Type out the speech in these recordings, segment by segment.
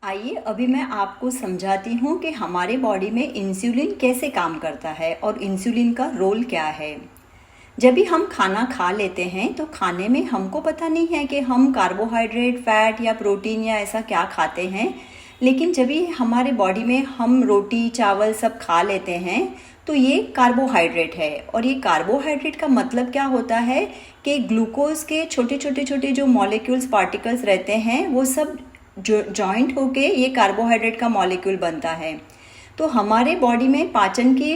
आइए अभी मैं आपको समझाती हूँ कि हमारे बॉडी में इंसुलिन कैसे काम करता है और इंसुलिन का रोल क्या है। जब भी हम खाना खा लेते हैं तो खाने में हमको पता नहीं है कि हम कार्बोहाइड्रेट, फैट या प्रोटीन या ऐसा क्या खाते हैं। लेकिन जब भी हमारे बॉडी में हम रोटी चावल सब खा लेते हैं तो ये कार्बोहाइड्रेट है। और ये कार्बोहाइड्रेट का मतलब क्या होता है कि ग्लूकोज के छोटे छोटे छोटे जो मॉलिक्यूल्स पार्टिकल्स रहते हैं वो सब जो जॉइंट होके ये कार्बोहाइड्रेट का मॉलिक्यूल बनता है। तो हमारे बॉडी में पाचन की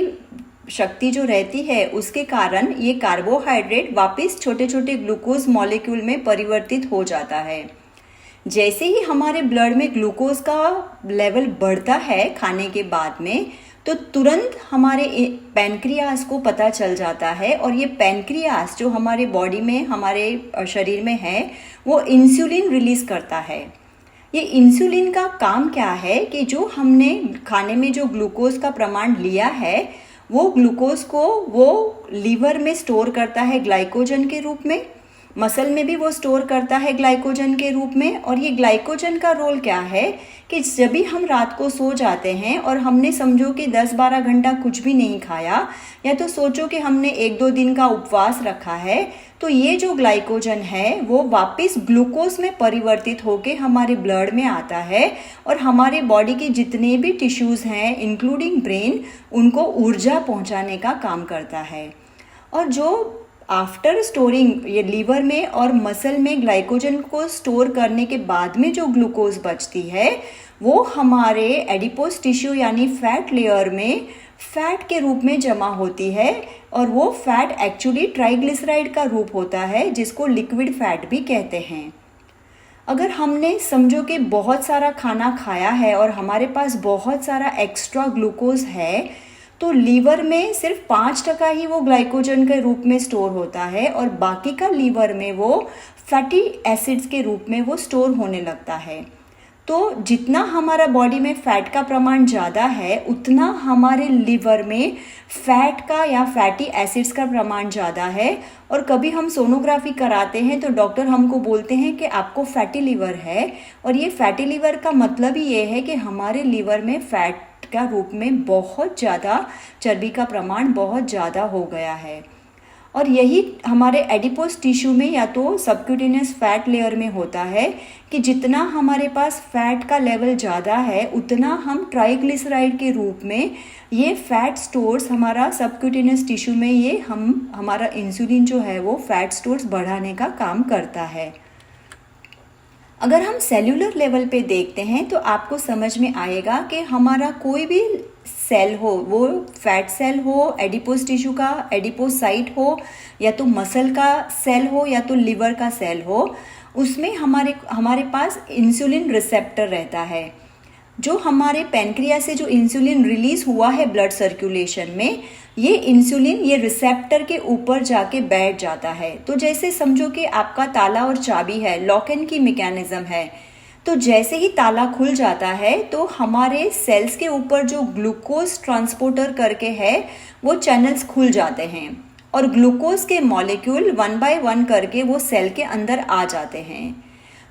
शक्ति जो रहती है उसके कारण ये कार्बोहाइड्रेट वापस छोटे छोटे ग्लूकोज मॉलिक्यूल में परिवर्तित हो जाता है। जैसे ही हमारे ब्लड में ग्लूकोज का लेवल बढ़ता है खाने के बाद में, तो तुरंत हमारे पैनक्रियास को पता चल जाता है और ये पैनक्रियास जो हमारे बॉडी में हमारे शरीर में है वो इंसुलिन रिलीज करता है। ये इंसुलिन का काम क्या है कि जो हमने खाने में जो ग्लूकोज का प्रमाण लिया है वो ग्लूकोज को वो लीवर में स्टोर करता है ग्लाइकोजन के रूप में, मसल में भी वो स्टोर करता है ग्लाइकोजन के रूप में। और ये ग्लाइकोजन का रोल क्या है कि जब भी हम रात को सो जाते हैं और हमने समझो कि 10-12 घंटा कुछ भी नहीं खाया, या तो सोचो कि हमने 1-2 दिन का उपवास रखा है, तो ये जो ग्लाइकोजन है वो वापस ग्लूकोज में परिवर्तित होकर हमारे ब्लड में आता है और हमारे बॉडी के जितने भी टिश्यूज़ हैं इंक्लूडिंग ब्रेन, उनको ऊर्जा पहुंचाने का काम करता है। और जो आफ्टर स्टोरिंग ये लीवर में और मसल में ग्लाइकोजन को स्टोर करने के बाद में जो ग्लूकोज बचती है वो हमारे एडिपोज टिश्यू यानी फैट लेयर में फैट के रूप में जमा होती है। और वो फैट एक्चुअली ट्राइग्लिसराइड का रूप होता है जिसको लिक्विड फैट भी कहते हैं। अगर हमने समझो कि बहुत सारा खाना खाया है और हमारे पास बहुत सारा एक्स्ट्रा ग्लूकोज है, तो लीवर में सिर्फ 5% ही वो ग्लाइकोजन के रूप में स्टोर होता है और बाकी का लीवर में वो फैटी एसिड्स के रूप में वो स्टोर होने लगता है। तो जितना हमारा बॉडी में फैट का प्रमाण ज़्यादा है उतना हमारे लीवर में फैट का या फैटी एसिड्स का प्रमाण ज़्यादा है। और कभी हम सोनोग्राफी कराते हैं तो डॉक्टर हमको बोलते हैं कि आपको फैटी लीवर है। और ये फैटी लीवर का मतलब ही ये है कि हमारे लीवर में फैट का रूप में बहुत ज़्यादा चर्बी का प्रमाण बहुत ज़्यादा हो गया है। और यही हमारे एडिपोज टिश्यू में या तो सबक्यूटेनियस फैट लेयर में होता है कि जितना हमारे पास फैट का लेवल ज़्यादा है उतना हम ट्राइग्लिसराइड के रूप में ये फैट स्टोर्स हमारा सबक्यूटेनियस टिश्यू में ये हमारा इंसुलिन जो है वो फैट स्टोर्स बढ़ाने का काम करता है। अगर हम सेल्यूलर लेवल पे देखते हैं तो आपको समझ में आएगा कि हमारा कोई भी सेल हो, वो फैट सेल हो, एडिपोज टिश्यू का एडिपोसाइट हो, या तो मसल का सेल हो या तो लिवर का सेल हो, उसमें हमारे पास इंसुलिन रिसेप्टर रहता है। जो हमारे पैनक्रियास से जो इंसुलिन रिलीज हुआ है ब्लड सर्कुलेशन में, ये इंसुलिन ये रिसेप्टर के ऊपर जाके बैठ जाता है। तो जैसे समझो कि आपका ताला और चाबी है, लॉक एंड की मैकेनिज्म है। तो जैसे ही ताला खुल जाता है तो हमारे सेल्स के ऊपर जो ग्लूकोज ट्रांसपोर्टर करके है वो चैनल्स खुल जाते हैं और ग्लूकोज के मॉलिक्यूल 1 बाय 1 करके वो सेल के अंदर आ जाते हैं।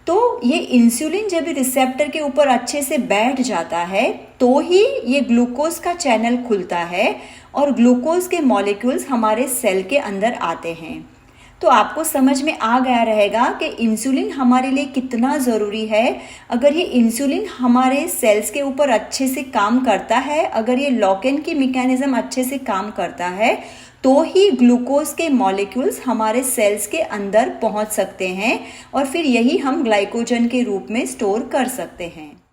तो ये इंसुलिन जब रिसेप्टर के ऊपर अच्छे से बैठ जाता है तो ही ये ग्लूकोज का चैनल खुलता है और ग्लूकोज के मॉलिक्यूल्स हमारे सेल के अंदर आते हैं। तो आपको समझ में आ गया रहेगा कि इंसुलिन हमारे लिए कितना ज़रूरी है। अगर ये इंसुलिन हमारे सेल्स के ऊपर अच्छे से काम करता है, अगर ये लॉक इन की मैकेनिज्म अच्छे से काम करता है, तो ही ग्लूकोज के मॉलिक्यूल्स हमारे सेल्स के अंदर पहुंच सकते हैं और फिर यही हम ग्लाइकोजन के रूप में स्टोर कर सकते हैं।